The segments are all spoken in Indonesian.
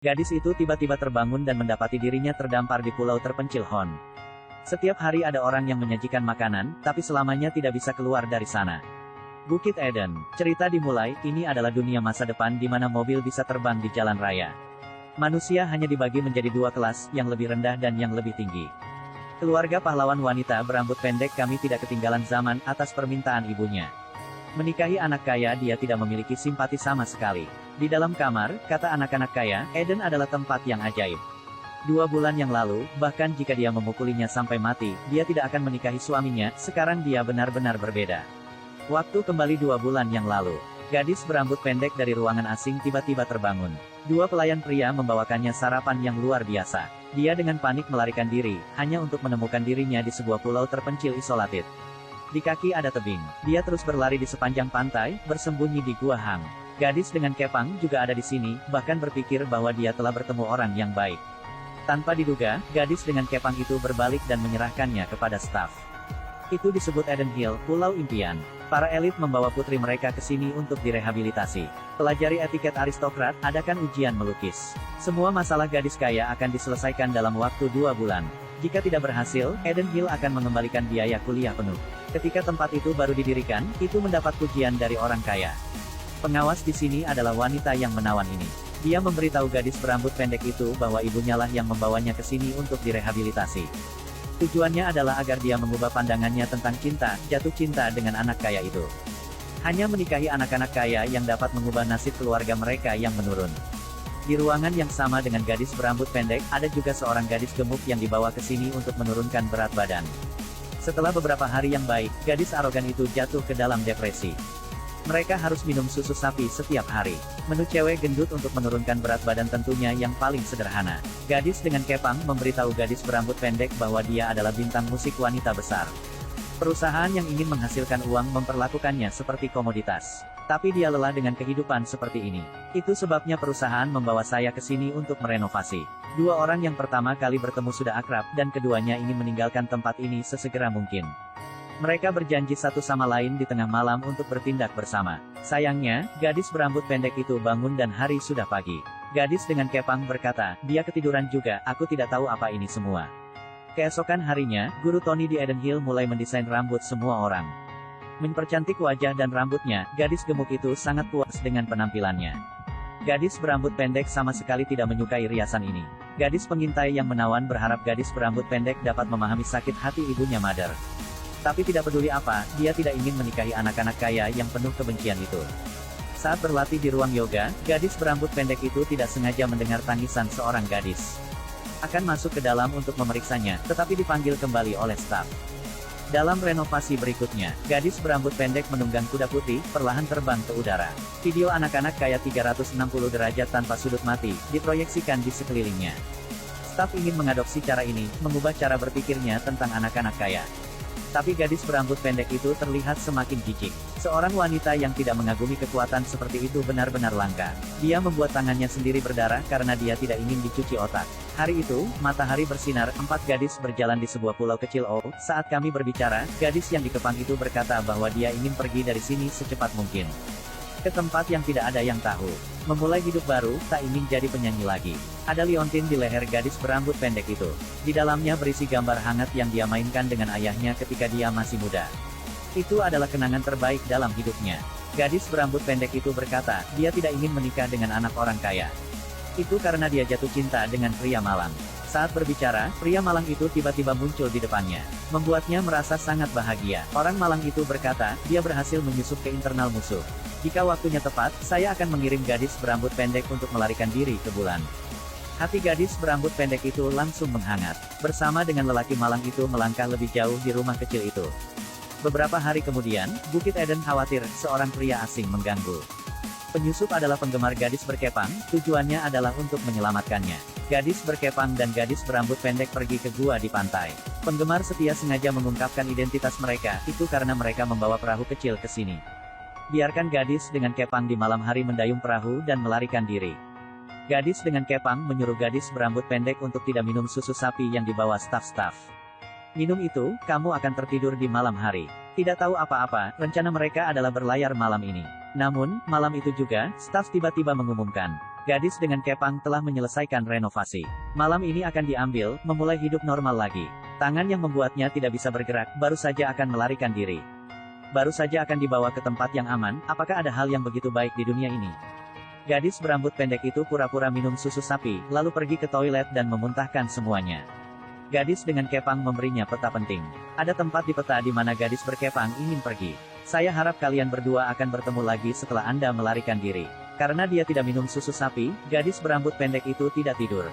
Gadis itu tiba-tiba terbangun dan mendapati dirinya terdampar di pulau terpencil Hon. Setiap hari ada orang yang menyajikan makanan, tapi selamanya tidak bisa keluar dari sana. Bukit Eden. Cerita dimulai, ini adalah dunia masa depan di mana mobil bisa terbang di jalan raya. Manusia hanya dibagi menjadi dua kelas, yang lebih rendah dan yang lebih tinggi. Keluarga pahlawan wanita berambut pendek kami tidak ketinggalan zaman atas permintaan ibunya. Menikahi anak kaya dia tidak memiliki simpati sama sekali. Di dalam kamar, kata anak-anak kaya, Eden adalah tempat yang ajaib. 2 bulan yang lalu, bahkan jika dia memukulinya sampai mati, dia tidak akan menikahi suaminya, sekarang dia benar-benar berbeda. Waktu kembali 2 bulan yang lalu. Gadis berambut pendek dari ruangan asing tiba-tiba terbangun. 2 pelayan pria membawakannya sarapan yang luar biasa. Dia dengan panik melarikan diri, hanya untuk menemukan dirinya di sebuah pulau terpencil isolated. Di kaki ada tebing. Dia terus berlari di sepanjang pantai, bersembunyi di gua hang. Gadis dengan kepang juga ada di sini, bahkan berpikir bahwa dia telah bertemu orang yang baik. Tanpa diduga, gadis dengan kepang itu berbalik dan menyerahkannya kepada staf. Itu disebut Eden Hill, Pulau Impian. Para elit membawa putri mereka ke sini untuk direhabilitasi. Pelajari etiket aristokrat, adakan ujian melukis. Semua masalah gadis kaya akan diselesaikan dalam waktu 2 bulan. Jika tidak berhasil, Eden Hill akan mengembalikan biaya kuliah penuh. Ketika tempat itu baru didirikan, itu mendapat pujian dari orang kaya. Pengawas di sini adalah wanita yang menawan ini. Dia memberitahu gadis berambut pendek itu bahwa ibunya lah yang membawanya ke sini untuk direhabilitasi. Tujuannya adalah agar dia mengubah pandangannya tentang cinta, jatuh cinta dengan anak kaya itu. Hanya menikahi anak-anak kaya yang dapat mengubah nasib keluarga mereka yang menurun. Di ruangan yang sama dengan gadis berambut pendek, ada juga seorang gadis gemuk yang dibawa ke sini untuk menurunkan berat badan. Setelah beberapa hari yang baik, gadis arogan itu jatuh ke dalam depresi. Mereka harus minum susu sapi setiap hari. Menu cewek gendut untuk menurunkan berat badan tentunya yang paling sederhana. Gadis dengan kepang memberitahu gadis berambut pendek bahwa dia adalah bintang musik wanita besar. Perusahaan yang ingin menghasilkan uang memperlakukannya seperti komoditas. Tapi dia lelah dengan kehidupan seperti ini. Itu sebabnya perusahaan membawa saya ke sini untuk merenovasi. 2 orang yang pertama kali bertemu sudah akrab, dan keduanya ingin meninggalkan tempat ini sesegera mungkin. Mereka berjanji satu sama lain di tengah malam untuk bertindak bersama. Sayangnya, gadis berambut pendek itu bangun dan hari sudah pagi. Gadis dengan kepang berkata, dia ketiduran juga, aku tidak tahu apa ini semua. Keesokan harinya, guru Tony di Eden Hill mulai mendesain rambut semua orang. Mempercantik wajah dan rambutnya, gadis gemuk itu sangat puas dengan penampilannya. Gadis berambut pendek sama sekali tidak menyukai riasan ini. Gadis pengintai yang menawan berharap gadis berambut pendek dapat memahami sakit hati ibunya Mother. Tapi tidak peduli apa, dia tidak ingin menikahi anak-anak kaya yang penuh kebencian itu. Saat berlatih di ruang yoga, gadis berambut pendek itu tidak sengaja mendengar tangisan seorang gadis. Akan masuk ke dalam untuk memeriksanya, tetapi dipanggil kembali oleh staf. Dalam renovasi berikutnya, gadis berambut pendek menunggang kuda putih, perlahan terbang ke udara. Video anak-anak kaya 360 derajat tanpa sudut mati, diproyeksikan di sekelilingnya. Staf ingin mengadopsi cara ini, mengubah cara berpikirnya tentang anak-anak kaya. Tapi gadis berambut pendek itu terlihat semakin jijik. Seorang wanita yang tidak mengagumi kekuatan seperti itu benar-benar langka. Dia membuat tangannya sendiri berdarah karena dia tidak ingin dicuci otak. Hari itu, matahari bersinar, 4 gadis berjalan di sebuah pulau kecil. Oh, saat kami berbicara, gadis yang dikepang itu berkata bahwa dia ingin pergi dari sini secepat mungkin. Ke tempat yang tidak ada yang tahu. Memulai hidup baru, tak ingin jadi penyanyi lagi. Ada liontin di leher gadis berambut pendek itu. Di dalamnya berisi gambar hangat yang dia mainkan dengan ayahnya ketika dia masih muda. Itu adalah kenangan terbaik dalam hidupnya. Gadis berambut pendek itu berkata, dia tidak ingin menikah dengan anak orang kaya. Itu karena dia jatuh cinta dengan pria malang. Saat berbicara, pria malang itu tiba-tiba muncul di depannya. Membuatnya merasa sangat bahagia. Orang malang itu berkata, dia berhasil menyusup ke internal musuh. Jika waktunya tepat, saya akan mengirim gadis berambut pendek untuk melarikan diri ke bulan. Hati gadis berambut pendek itu langsung menghangat. Bersama dengan lelaki malang itu melangkah lebih jauh di rumah kecil itu. Beberapa hari kemudian, Bukit Eden khawatir, seorang pria asing mengganggu. Penyusup adalah penggemar gadis berkepang, tujuannya adalah untuk menyelamatkannya. Gadis berkepang dan gadis berambut pendek pergi ke gua di pantai. Penggemar setia sengaja mengungkapkan identitas mereka, itu karena mereka membawa perahu kecil ke sini. Biarkan gadis dengan kepang di malam hari mendayung perahu dan melarikan diri. Gadis dengan kepang menyuruh gadis berambut pendek untuk tidak minum susu sapi yang dibawa staf-staf. Minum itu, kamu akan tertidur di malam hari. Tidak tahu apa-apa, rencana mereka adalah berlayar malam ini. Namun, malam itu juga, staf tiba-tiba mengumumkan. Gadis dengan kepang telah menyelesaikan renovasi. Malam ini akan diambil, memulai hidup normal lagi. Tangan yang membuatnya tidak bisa bergerak, baru saja akan melarikan diri. Baru saja akan dibawa ke tempat yang aman, apakah ada hal yang begitu baik di dunia ini? Gadis berambut pendek itu pura-pura minum susu sapi, lalu pergi ke toilet dan memuntahkan semuanya. Gadis dengan kepang memberinya peta penting. Ada tempat di peta di mana gadis berkepang ingin pergi. Saya harap kalian berdua akan bertemu lagi setelah Anda melarikan diri. Karena dia tidak minum susu sapi, gadis berambut pendek itu tidak tidur.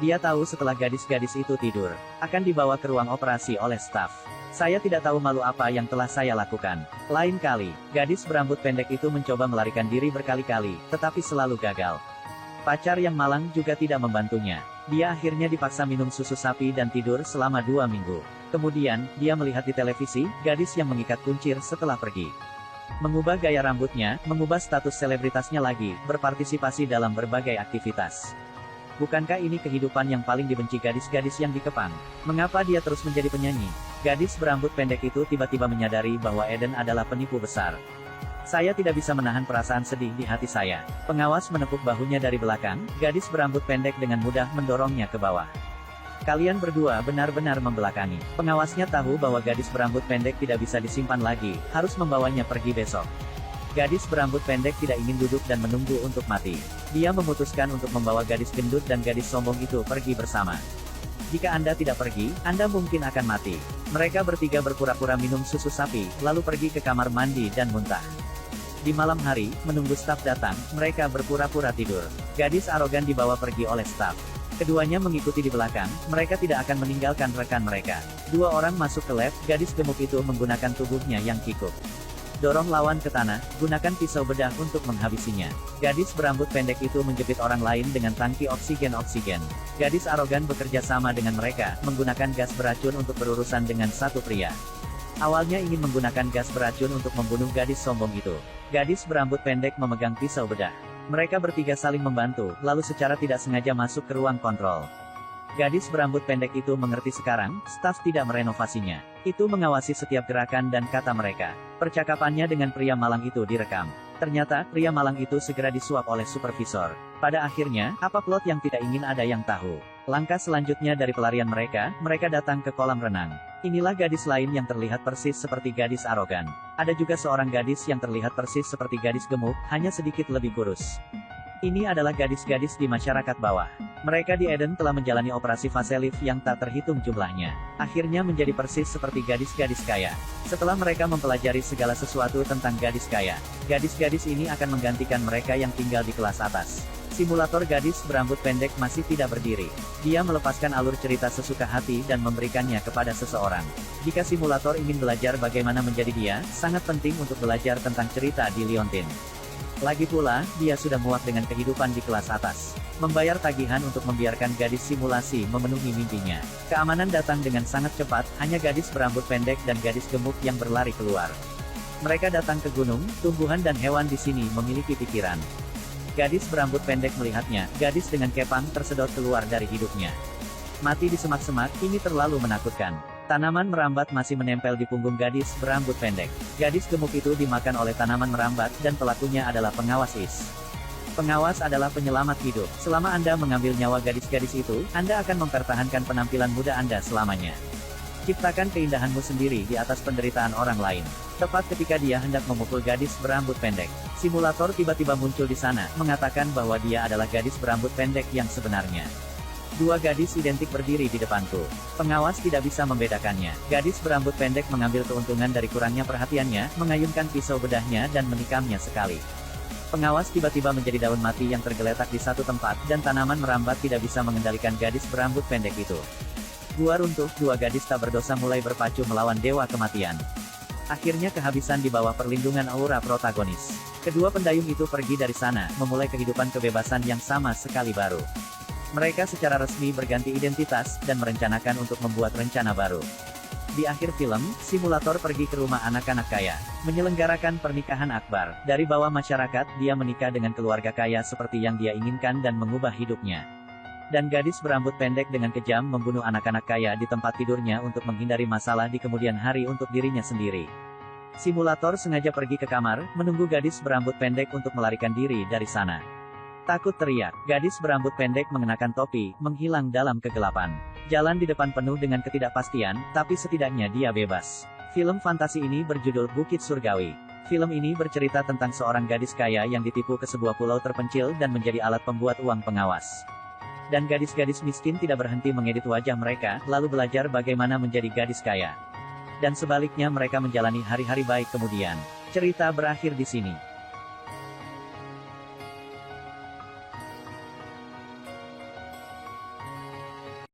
Dia tahu setelah gadis-gadis itu tidur, akan dibawa ke ruang operasi oleh staf. Saya tidak tahu malu apa yang telah saya lakukan. Lain kali, gadis berambut pendek itu mencoba melarikan diri berkali-kali, tetapi selalu gagal. Pacar yang malang juga tidak membantunya. Dia akhirnya dipaksa minum susu sapi dan tidur selama 2 minggu. Kemudian, dia melihat di televisi, gadis yang mengikat kuncir setelah pergi. Mengubah gaya rambutnya, mengubah status selebritasnya lagi, berpartisipasi dalam berbagai aktivitas. Bukankah ini kehidupan yang paling dibenci gadis-gadis yang dikepang? Mengapa dia terus menjadi penyanyi? Gadis berambut pendek itu tiba-tiba menyadari bahwa Eden adalah penipu besar. Saya tidak bisa menahan perasaan sedih di hati saya. Pengawas menepuk bahunya dari belakang, gadis berambut pendek dengan mudah mendorongnya ke bawah. Kalian berdua benar-benar membelakangi. Pengawasnya tahu bahwa gadis berambut pendek tidak bisa disimpan lagi, harus membawanya pergi besok. Gadis berambut pendek tidak ingin duduk dan menunggu untuk mati. Dia memutuskan untuk membawa gadis gendut dan gadis sombong itu pergi bersama. Jika Anda tidak pergi, Anda mungkin akan mati. Mereka bertiga berpura-pura minum susu sapi, lalu pergi ke kamar mandi dan muntah. Di malam hari, menunggu staf datang, mereka berpura-pura tidur. Gadis arogan dibawa pergi oleh staf. Keduanya mengikuti di belakang, mereka tidak akan meninggalkan rekan mereka. 2 orang masuk ke lab, gadis gemuk itu menggunakan tubuhnya yang kikuk. Dorong lawan ke tanah, gunakan pisau bedah untuk menghabisinya. Gadis berambut pendek itu menjepit orang lain dengan tangki oksigen. Gadis arogan bekerja sama dengan mereka, menggunakan gas beracun untuk berurusan dengan satu pria. Awalnya ingin menggunakan gas beracun untuk membunuh gadis sombong itu. Gadis berambut pendek memegang pisau bedah. Mereka bertiga saling membantu, lalu secara tidak sengaja masuk ke ruang kontrol. Gadis berambut pendek itu mengerti sekarang, staf tidak merenovasinya. Itu mengawasi setiap gerakan dan kata mereka. Percakapannya dengan pria malang itu direkam. Ternyata, pria malang itu segera disuap oleh supervisor. Pada akhirnya, apa plot yang tidak ingin ada yang tahu? Langkah selanjutnya dari pelarian mereka datang ke kolam renang. Inilah gadis lain yang terlihat persis seperti gadis arogan. Ada juga seorang gadis yang terlihat persis seperti gadis gemuk, hanya sedikit lebih kurus. Ini adalah gadis-gadis di masyarakat bawah. Mereka di Eden telah menjalani operasi facelift yang tak terhitung jumlahnya. Akhirnya menjadi persis seperti gadis-gadis kaya. Setelah mereka mempelajari segala sesuatu tentang gadis kaya, gadis-gadis ini akan menggantikan mereka yang tinggal di kelas atas. Simulator gadis berambut pendek masih tidak berdiri. Dia melepaskan alur cerita sesuka hati dan memberikannya kepada seseorang. Jika simulator ingin belajar bagaimana menjadi dia, sangat penting untuk belajar tentang cerita di Liontin. Lagi pula, dia sudah muak dengan kehidupan di kelas atas. Membayar tagihan untuk membiarkan gadis simulasi memenuhi mimpinya. Keamanan datang dengan sangat cepat, hanya gadis berambut pendek dan gadis gemuk yang berlari keluar. Mereka datang ke gunung, tumbuhan dan hewan di sini memiliki pikiran. Gadis berambut pendek melihatnya, gadis dengan kepang tersedot keluar dari hidupnya. Mati di semak-semak, ini terlalu menakutkan. Tanaman merambat masih menempel di punggung gadis berambut pendek. Gadis gemuk itu dimakan oleh tanaman merambat, dan pelakunya adalah pengawas IS. Pengawas adalah penyelamat hidup. Selama Anda mengambil nyawa gadis-gadis itu, Anda akan mempertahankan penampilan muda Anda selamanya. Ciptakan keindahanmu sendiri di atas penderitaan orang lain. Tepat ketika dia hendak memukul gadis berambut pendek, simulator tiba-tiba muncul di sana, mengatakan bahwa dia adalah gadis berambut pendek yang sebenarnya. 2 gadis identik berdiri di depanku. Pengawas tidak bisa membedakannya. Gadis berambut pendek mengambil keuntungan dari kurangnya perhatiannya, mengayunkan pisau bedahnya dan menikamnya sekali. Pengawas tiba-tiba menjadi daun mati yang tergeletak di satu tempat, dan tanaman merambat tidak bisa mengendalikan gadis berambut pendek itu. Gua runtuh, 2 gadis tak berdosa mulai berpacu melawan dewa kematian. Akhirnya kehabisan di bawah perlindungan aura protagonis. Kedua pendayung itu pergi dari sana, memulai kehidupan kebebasan yang sama sekali baru. Mereka secara resmi berganti identitas, dan merencanakan untuk membuat rencana baru. Di akhir film, simulator pergi ke rumah anak-anak kaya, menyelenggarakan pernikahan akbar. Dari bawah masyarakat, dia menikah dengan keluarga kaya seperti yang dia inginkan dan mengubah hidupnya. Dan gadis berambut pendek dengan kejam membunuh anak-anak kaya di tempat tidurnya untuk menghindari masalah di kemudian hari untuk dirinya sendiri. Simulator sengaja pergi ke kamar, menunggu gadis berambut pendek untuk melarikan diri dari sana. Takut teriak, gadis berambut pendek mengenakan topi, menghilang dalam kegelapan. Jalan di depan penuh dengan ketidakpastian, tapi setidaknya dia bebas. Film fantasi ini berjudul Bukit Surgawi. Film ini bercerita tentang seorang gadis kaya yang ditipu ke sebuah pulau terpencil dan menjadi alat pembuat uang pengawas. Dan gadis-gadis miskin tidak berhenti mengedit wajah mereka, lalu belajar bagaimana menjadi gadis kaya. Dan sebaliknya mereka menjalani hari-hari baik kemudian. Cerita berakhir di sini.